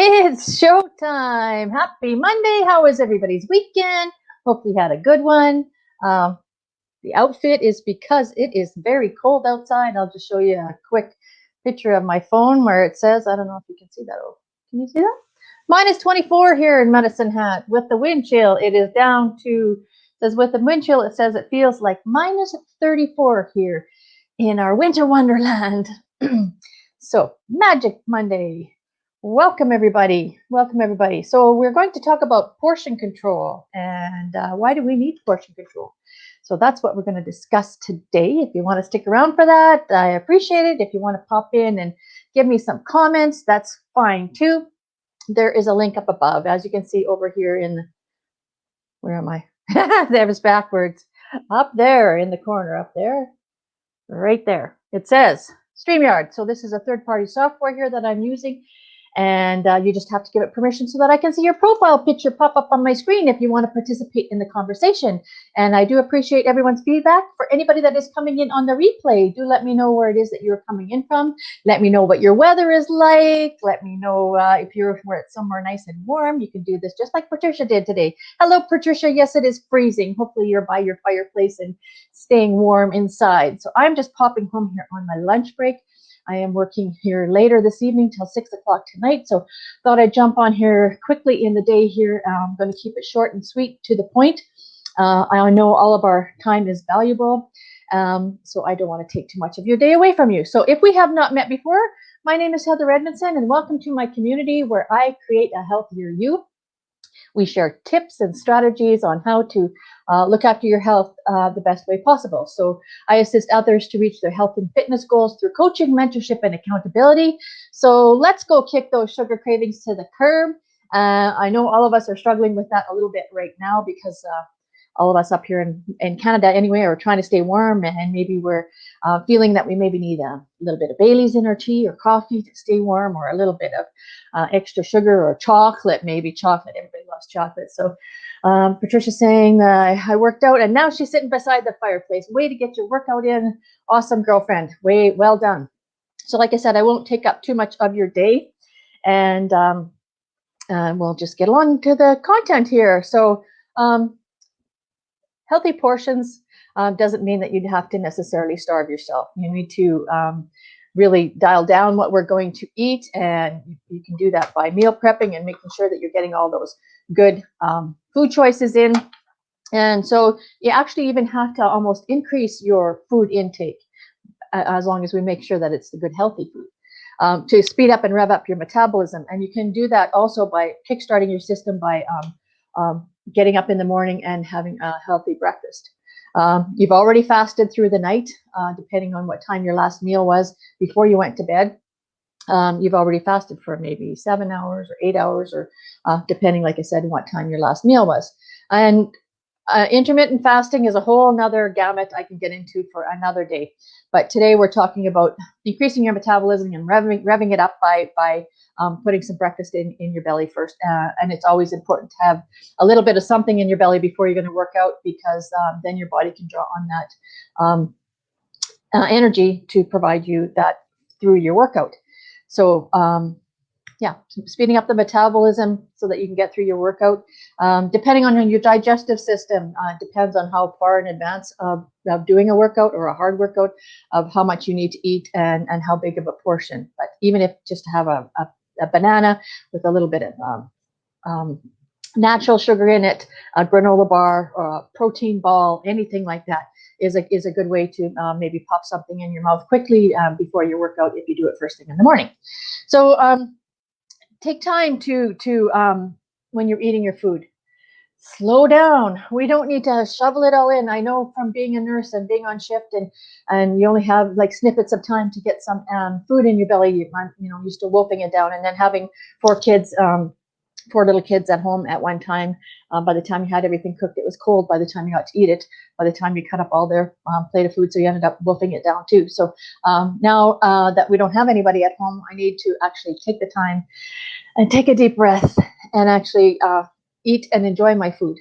It's showtime. Happy Monday. How was everybody's weekend? Hopefully you had a good one. The outfit is because it is very cold outside. I'll just show you a quick picture of my phone where it says, I don't know if you can see that. Oh, can you see that? Minus 24 here in Medicine Hat. With the wind chill, it is down to, says with the wind chill, it says it feels like minus 34 here in our winter wonderland. So, Magic Monday. Welcome everybody. Welcome everybody. So we're going to talk about portion control and why do we need portion control? So that's what we're going to discuss today. If you want to stick around for that, I appreciate it. If you want to pop in and give me some comments, that's fine too. There is a link up above, as you can see over here in the, where am I? That was backwards. Up there in the corner, up there, right there. It says StreamYard. So this is a third-party software here that I'm using. And you just have to give it permission so that I can see your profile picture pop up on my screen if you want to participate in the conversation. And I do appreciate everyone's feedback. For anybody that is coming in on the replay, do let me know where it is that you're coming in from. Let me know what your weather is like. Let me know if you're where it's somewhere nice and warm. You can do this just like Patricia did today. Hello, Patricia. Yes, it is freezing. Hopefully you're by your fireplace and staying warm inside. So I'm just popping home here on my lunch break. I am working here later this evening till 6 o'clock tonight, so thought I'd jump on here quickly in the day here. I'm going to keep it short and sweet to the point. I know all of our time is valuable, so I don't want to take too much of your day away from you. So if we have not met before, my name is Heather Edmondson, and welcome to my community where I create a healthier you. We share tips and strategies on how to look after your health the best way possible. So I assist others to reach their health and fitness goals through coaching, mentorship, and accountability. So let's go kick those sugar cravings to the curb. I know all of us are struggling with that a little bit right now because all of us up here in Canada anyway are trying to stay warm, and maybe we're feeling that we maybe need a little bit of Bailey's in our tea or coffee to stay warm, or a little bit of extra sugar or chocolate, maybe chocolate. Everybody loves chocolate. So Patricia's saying I worked out and now she's sitting beside the fireplace. Way to get your workout in. Awesome, girlfriend. Well done. So like I said, I won't take up too much of your day, and we'll just get along to the content here. So healthy portions doesn't mean that you'd have to necessarily starve yourself. You need to really dial down what we're going to eat, and you can do that by meal prepping and making sure that you're getting all those good food choices in. And so you actually even have to almost increase your food intake as long as we make sure that it's the good healthy food to speed up and rev up your metabolism. And you can do that also by kickstarting your system by getting up in the morning and having a healthy breakfast. You've already fasted through the night, depending on what time your last meal was before you went to bed. You've already fasted for maybe 7 hours or 8 hours, or depending, like I said, what time your last meal was. And intermittent fasting is a whole nother gamut I can get into for another day. But today we're talking about increasing your metabolism and revving it up by putting some breakfast in your belly first. And it's always important to have a little bit of something in your belly before you're going to work out, because then your body can draw on that energy to provide you that through your workout. So yeah, speeding up the metabolism so that you can get through your workout. Depending on your digestive system, depends on how far in advance of doing a workout or a hard workout, of how much you need to eat and how big of a portion. But even if just to have a banana with a little bit of natural sugar in it, a granola bar or a protein ball, anything like that is a good way to maybe pop something in your mouth quickly before your workout if you do it first thing in the morning. So take time to when you're eating your food, slow down. We don't need to shovel it all in. I know from being a nurse and being on shift, and you only have like snippets of time to get some food in your belly. I'm used to wolfing it down, and then having 4 little kids at home at one time. By the time you had everything cooked, it was cold. By the time you got to eat it, by the time you cut up all their plate of food, so you ended up wolfing it down too. So now that we don't have anybody at home, I need to actually take the time and take a deep breath and actually eat and enjoy my food.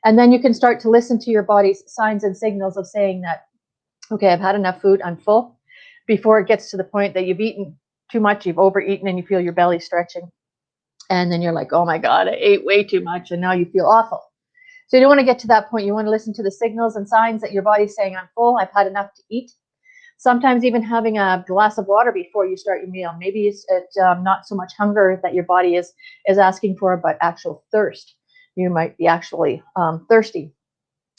And then you can start to listen to your body's signs and signals of saying that, okay, I've had enough food, I'm full, before it gets to the point that you've eaten too much, you've overeaten, and you feel your belly stretching. And then you're like, oh my God, I ate way too much, and now you feel awful. So you don't want to get to that point. You want to listen to the signals and signs that your body's saying, I'm full, I've had enough to eat. Sometimes even having a glass of water before you start your meal. Maybe it's not so much hunger that your body is asking for, but actual thirst. You might be actually thirsty.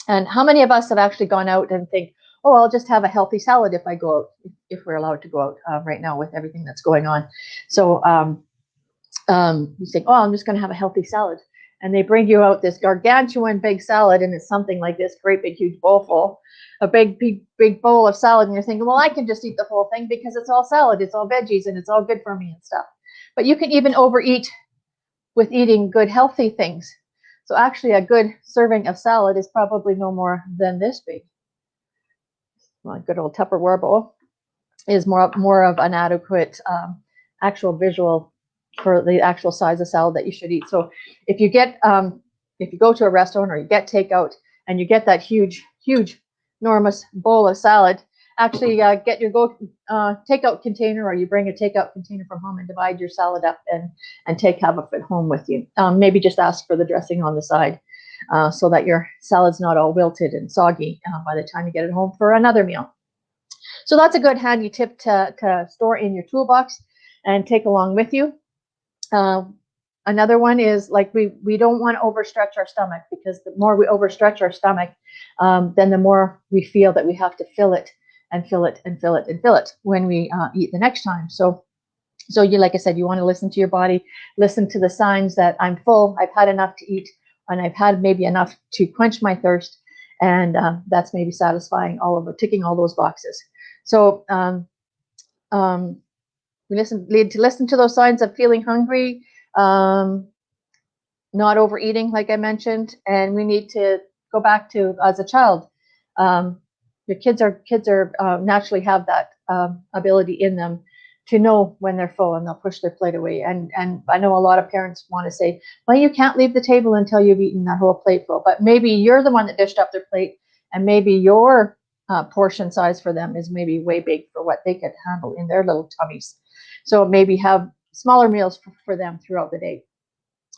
And how many of us have actually gone out and think, oh, I'll just have a healthy salad if I go out, if we're allowed to go out right now with everything that's going on. So you say, oh, I'm just going to have a healthy salad. And they bring you out this gargantuan big salad, and it's something like this great big huge bowl full, a big bowl of salad, and you're thinking, well, I can just eat the whole thing because it's all salad, it's all veggies, and it's all good for me and stuff. But you can even overeat with eating good healthy things. So actually a good serving of salad is probably no more than this big. Well, a good old Tupperware bowl is more of an adequate actual visual for the actual size of salad that you should eat. So if you get if you go to a restaurant or you get takeout and you get that huge enormous bowl of salad, actually get your takeout container, or you bring a takeout container from home and divide your salad up and take half of it home with you. Maybe just ask for the dressing on the side so that your salad's not all wilted and soggy by the time you get it home for another meal. So that's a good handy tip to store in your toolbox and take along with you. Another one is, like, we don't want to overstretch our stomach, because the more we overstretch our stomach, then the more we feel that we have to fill it and fill it and fill it and fill it when we eat the next time. So you, like I said, you want to listen to your body, listen to the signs that I'm full, I've had enough to eat, and I've had maybe enough to quench my thirst, and that's maybe satisfying ticking all those boxes. So we need to listen to those signs of feeling hungry, not overeating, like I mentioned, and we need to go back to as a child. Your kids are naturally have that ability in them to know when they're full, and they'll push their plate away. And I know a lot of parents want to say, well, you can't leave the table until you've eaten that whole plate full. But maybe you're the one that dished up their plate, and maybe your portion size for them is maybe way big for what they could handle in their little tummies. So maybe have smaller meals for them throughout the day.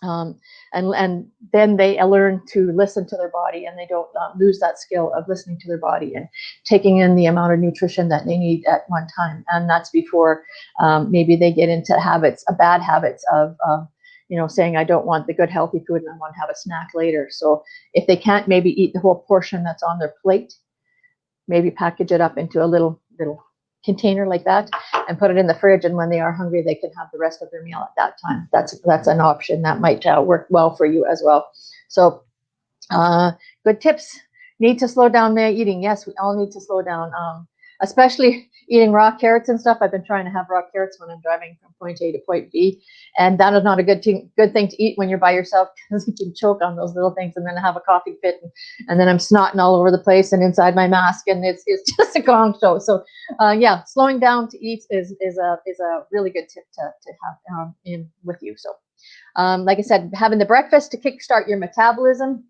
And then they learn to listen to their body, and they don't lose that skill of listening to their body and taking in the amount of nutrition that they need at one time. And that's before maybe they get into bad habits of saying, I don't want the good healthy food and I want to have a snack later. So if they can't maybe eat the whole portion that's on their plate, maybe package it up into a little container like that and put it in the fridge, and when they are hungry, they can have the rest of their meal at that time. That's an option that might work well for you as well. So good tips. Need to slow down my eating. Yes, we all need to slow down, especially eating raw carrots and stuff. I've been trying to have raw carrots when I'm driving from point A to point B, and that is not a good thing to eat when you're by yourself, because you can choke on those little things and then have a coughing fit, and then I'm snotting all over the place and inside my mask, and it's just a gong show. So yeah, slowing down to eat is a really good tip to have in with you. So like I said, having the breakfast to kickstart your metabolism.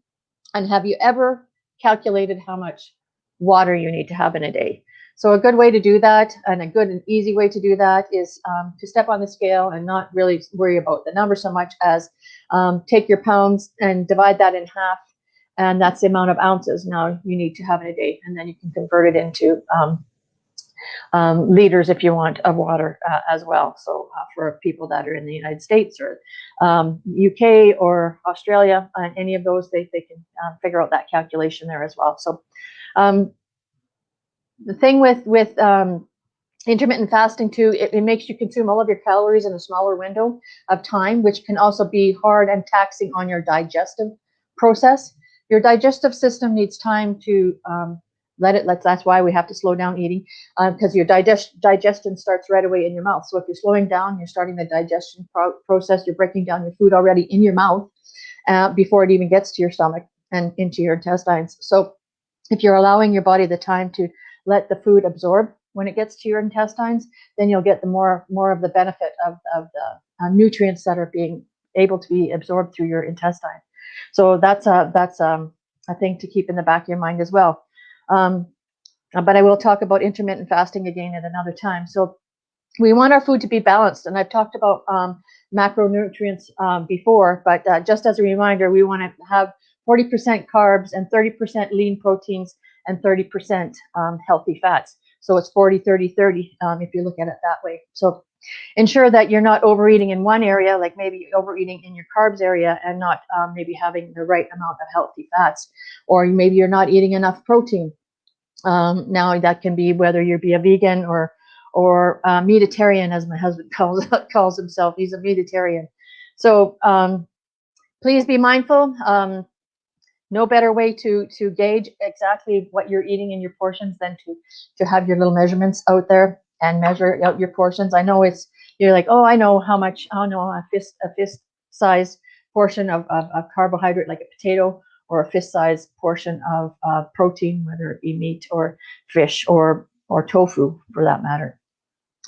And have you ever calculated how much water you need to have in a day? So a good way to do that, and a good and easy way to do that, is to step on the scale and not really worry about the number so much as take your pounds and divide that in half, and that's the amount of ounces now you need to have in a day, and then you can convert it into liters, if you want, of water as well. So for people that are in the United States or UK or Australia, any of those, they can figure out that calculation there as well. So the thing with intermittent fasting too, it makes you consume all of your calories in a smaller window of time, which can also be hard and taxing on your digestive process. Your digestive system needs time to that's why we have to slow down eating, because your digestion starts right away in your mouth. So if you're slowing down, you're starting the digestion process, you're breaking down your food already in your mouth before it even gets to your stomach and into your intestines. So if you're allowing your body the time to let the food absorb when it gets to your intestines, then you'll get the more of the benefit of the nutrients that are being able to be absorbed through your intestine. So that's a thing to keep in the back of your mind as well. But I will talk about intermittent fasting again at another time. So we want our food to be balanced, and I've talked about macronutrients before, but just as a reminder, we want to have 40% carbs and 30% lean proteins and 30% healthy fats. So it's 40, 30, 30 if you look at it that way. So ensure that you're not overeating in one area, like maybe overeating in your carbs area and not maybe having the right amount of healthy fats, or maybe you're not eating enough protein. Now that can be whether you be a vegan or meatitarian, as my husband calls himself. He's a meatitarian. So please be mindful. No better way to gauge exactly what you're eating in your portions than to have your little measurements out there and measure out your portions. I know you're like, oh, I know how much. Oh no, a fist size portion of carbohydrate, like a potato, or a fist size portion of protein, whether it be meat or fish or tofu for that matter.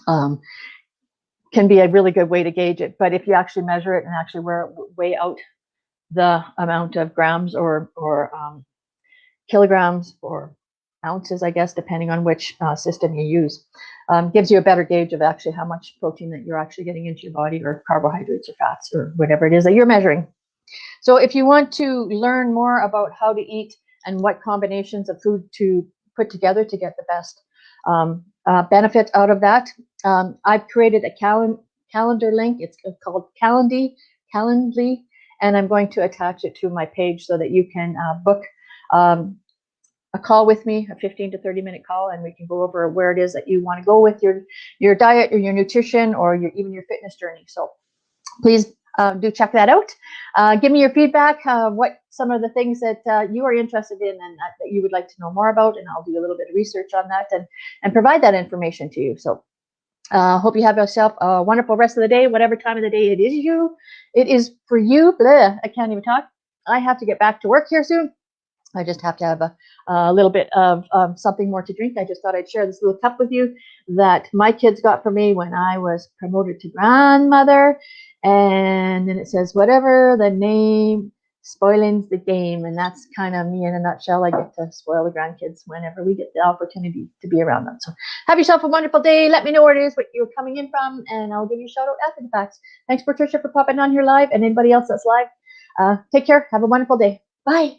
Can be a really good way to gauge it. But if you actually measure it and actually weigh out the amount of grams or kilograms or ounces, I guess, depending on which system you use, gives you a better gauge of actually how much protein that you're actually getting into your body, or carbohydrates or fats or whatever it is that you're measuring. So if you want to learn more about how to eat and what combinations of food to put together to get the best benefit out of that, I've created a calendar link. It's called Calendly, and I'm going to attach it to my page so that you can book a call with me, a 15 to 30 minute call, and we can go over where it is that you want to go with your diet or your nutrition or even your fitness journey. So please do check that out. Give me your feedback, what some of the things that you are interested in and that you would like to know more about, and I'll do a little bit of research on that and provide that information to you. So hope you have yourself a wonderful rest of the day, whatever time of the day it is for you. Blah, I can't even talk. I have to get back to work here soon. I just have to have a little bit of something more to drink. I just thought I'd share this little cup with you that my kids got for me when I was promoted to grandmother. And then it says, whatever the name, spoiling's the game. And that's kind of me in a nutshell. I get to spoil the grandkids whenever we get the opportunity to be around them. So have yourself a wonderful day. Let me know where it is, what you're coming in from, and I'll give you a shout out after the fact. Thanks, Patricia, for popping on here live, and anybody else that's live. Take care. Have a wonderful day. Bye.